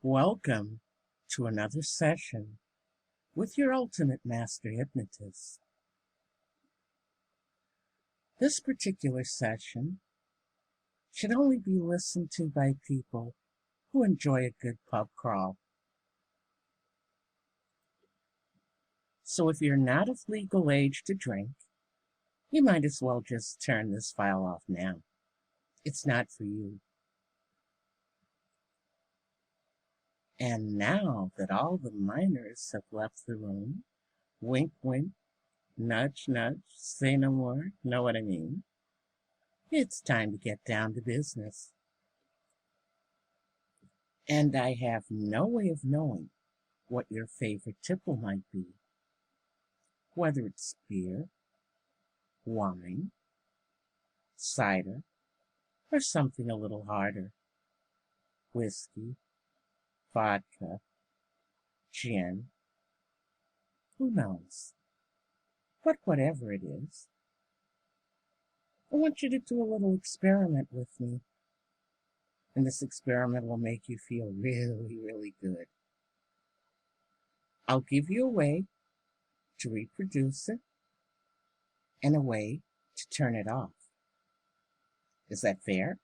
Welcome to another session with your ultimate master hypnotist. This particular session should only be listened to by people who enjoy a good pub crawl. So if you're not of legal age to drink, you might as well just turn this file off now. It's not for you. And now that all the minors have left the room, wink, wink, nudge, nudge, say no more, know what I mean? It's time to get down to business. And I have no way of knowing what your favorite tipple might be. Whether it's beer, wine, cider, or something a little harder. Whiskey, vodka, gin, who knows? But whatever it is, I want you to do a little experiment with me. And this experiment will make you feel really, really good. I'll give you a way to reproduce it and a way to turn it off. Is that fair?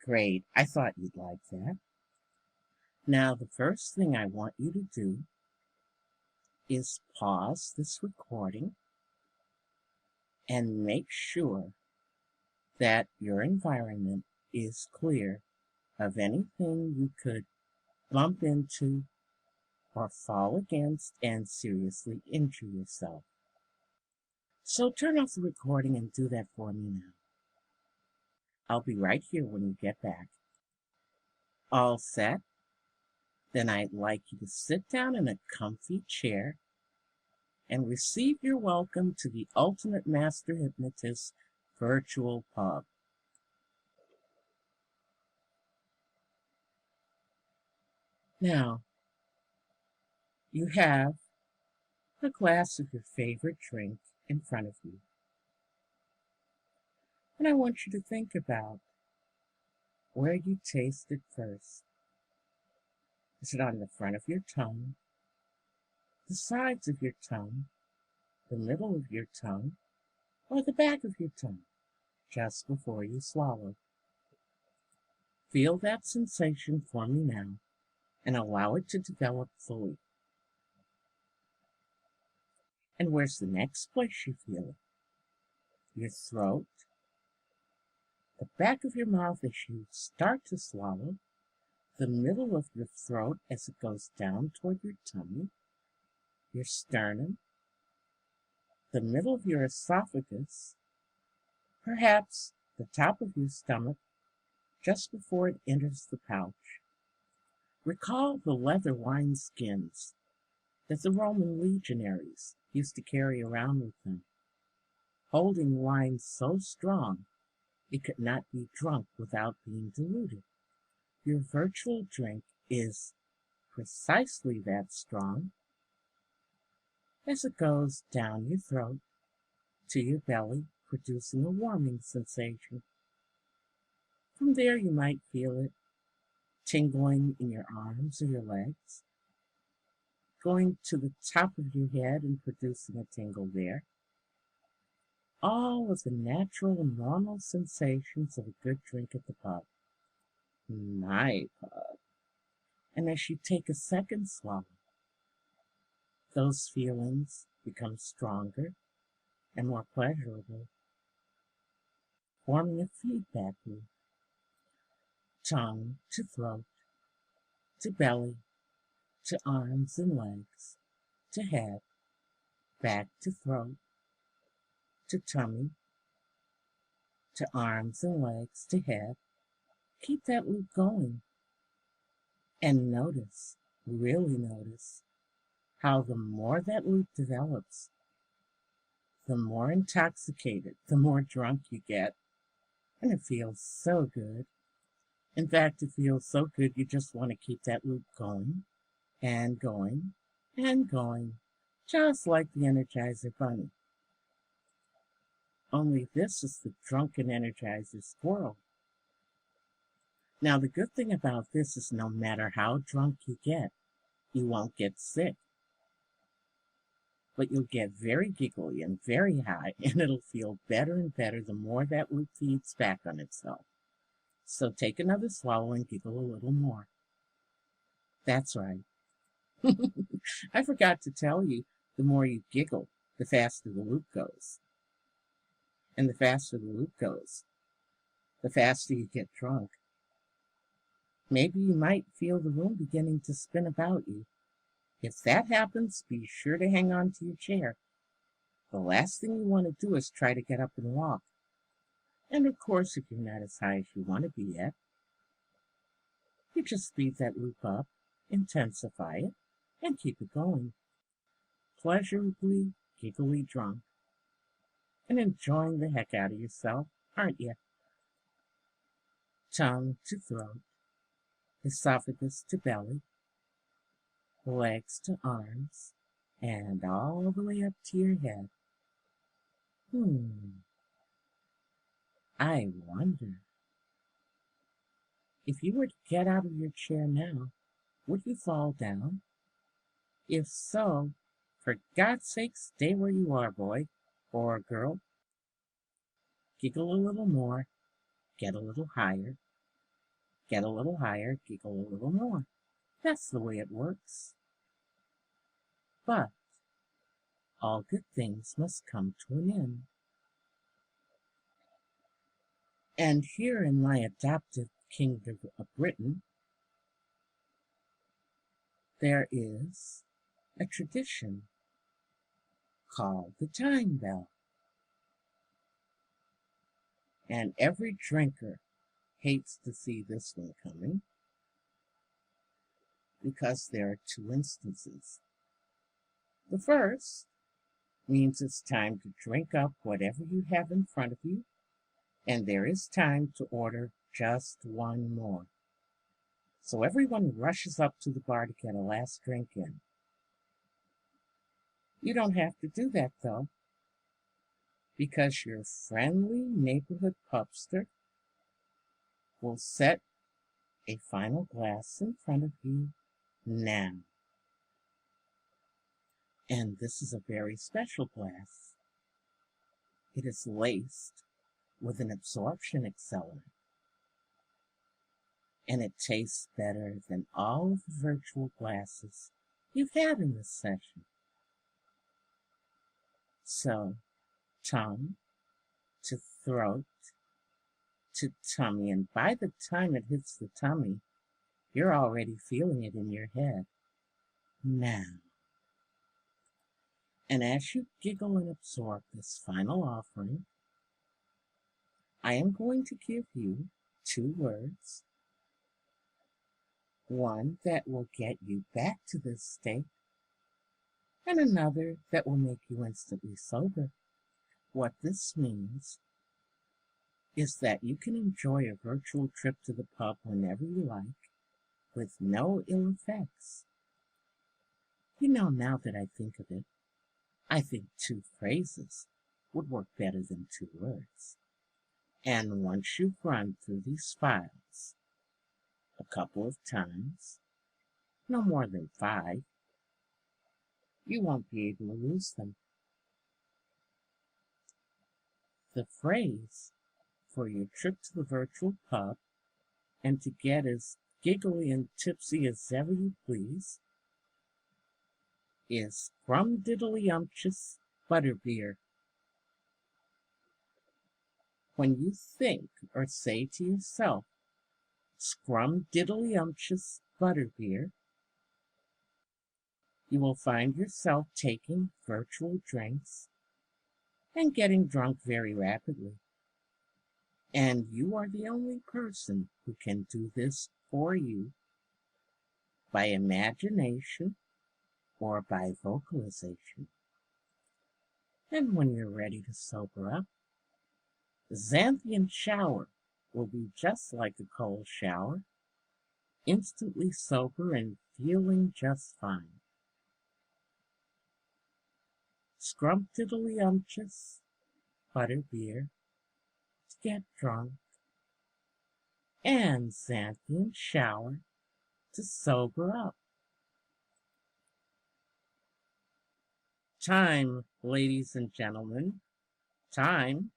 Great, I thought you'd like that. Now, the first thing I want you to do is pause this recording and make sure that your environment is clear of anything you could bump into or fall against and seriously injure yourself. So turn off the recording and do that for me now. I'll be right here when you get back. All set? Then I'd like you to sit down in a comfy chair and receive your welcome to the Ultimate Master Hypnotist Virtual Pub. Now, you have a glass of your favorite drink in front of you. And I want you to think about where you taste it first. Is it on the front of your tongue, the sides of your tongue, the middle of your tongue, or the back of your tongue, just before you swallow? Feel that sensation for me now and allow it to develop fully. And where's the next place you feel it? Your throat, the back of your mouth as you start to swallow, the middle of your throat as it goes down toward your tummy, your sternum, the middle of your esophagus, perhaps the top of your stomach just before it enters the pouch. Recall the leather wineskins that the Roman legionaries used to carry around with them, holding wine so strong it could not be drunk without being diluted. Your virtual drink is precisely that strong as it goes down your throat to your belly, producing a warming sensation. From there you might feel it tingling in your arms or your legs, going to the top of your head and producing a tingle there. All of the natural and normal sensations of a good drink at the pub. My pub. And as you take a second swallow, those feelings become stronger and more pleasurable, forming a feedback loop. Tongue to throat, to belly, to arms and legs, to head, back to throat, to tummy, to arms and legs, to head. Keep that loop going. And notice, really notice, how the more that loop develops, the more intoxicated, the more drunk you get. And it feels so good. In fact, it feels so good you just want to keep that loop going, and going, and going, just like the Energizer Bunny. Only this is the drunken Energizer Squirrel. Now, the good thing about this is no matter how drunk you get, you won't get sick. But you'll get very giggly and very high, and it'll feel better and better the more that loop feeds back on itself. So take another swallow and giggle a little more. That's right. I forgot to tell you, the more you giggle, the faster the loop goes. And the faster the loop goes, the faster you get drunk. Maybe you might feel the room beginning to spin about you. If that happens, be sure to hang on to your chair. The last thing you want to do is try to get up and walk. And of course, if you're not as high as you want to be yet, you just speed that loop up, intensify it, and keep it going. Pleasurably, giggly drunk. And enjoying the heck out of yourself, aren't you? Tongue to throat, esophagus to belly, legs to arms, and all the way up to your head. I wonder, if you were to get out of your chair now, would you fall down? If so, for God's sake, stay where you are, boy or girl. Giggle a little more, get a little higher, get a little higher, giggle a little more. That's the way it works. But all good things must come to an end. And here in my adopted kingdom of Britain, there is a tradition called the time bell. And every drinker hates to see this one coming because there are two instances. The first means it's time to drink up whatever you have in front of you, and there is time to order just one more. So everyone rushes up to the bar to get a last drink in. You don't have to do that, though, because your friendly neighborhood pubster will set a final glass in front of you now. And this is a very special glass. It is laced with an absorption accelerant, and it tastes better than all of the virtual glasses you've had in this session. So, tongue to throat to tummy, and by the time it hits the tummy, you're already feeling it in your head. Now. And as you giggle and absorb this final offering, I am going to give you two words. One that will get you back to this state, and another that will make you instantly sober. What this means is that you can enjoy a virtual trip to the pub whenever you like, with no ill effects. You know, now that I think of it, I think two phrases would work better than two words. And once you've run through these files a couple of times, no more than 5, you won't be able to lose them. The phrase for your trip to the virtual pub and to get as giggly and tipsy as ever you please is scrumdiddlyumptious butterbeer. When you think or say to yourself, scrumdiddlyumptious butterbeer, you will find yourself taking virtual drinks and getting drunk very rapidly. And you are the only person who can do this for you by imagination or by vocalization. And when you're ready to sober up, the Xanthian shower will be just like a cold shower, instantly sober and feeling just fine. Scrumptiddlyumptious butterbeer to get drunk and Xanthian shower to sober up. Time, ladies and gentlemen, time.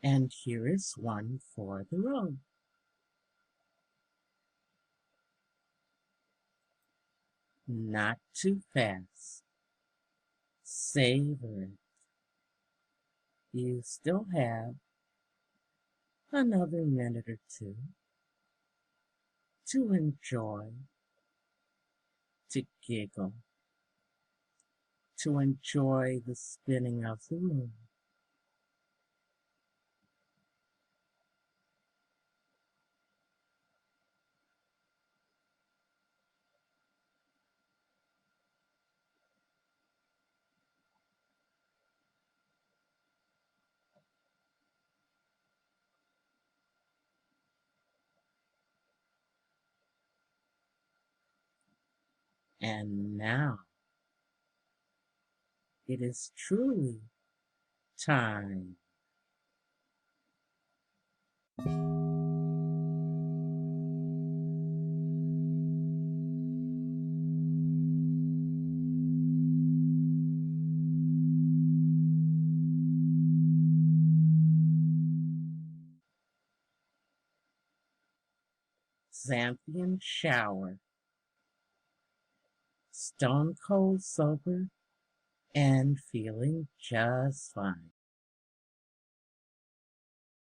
And here is one for the road. Not too fast. Savor it. You still have another minute or two to enjoy, to giggle, to enjoy the spinning of the moon. And now it is truly time. Xanthian shower. Stone cold sober and feeling just fine.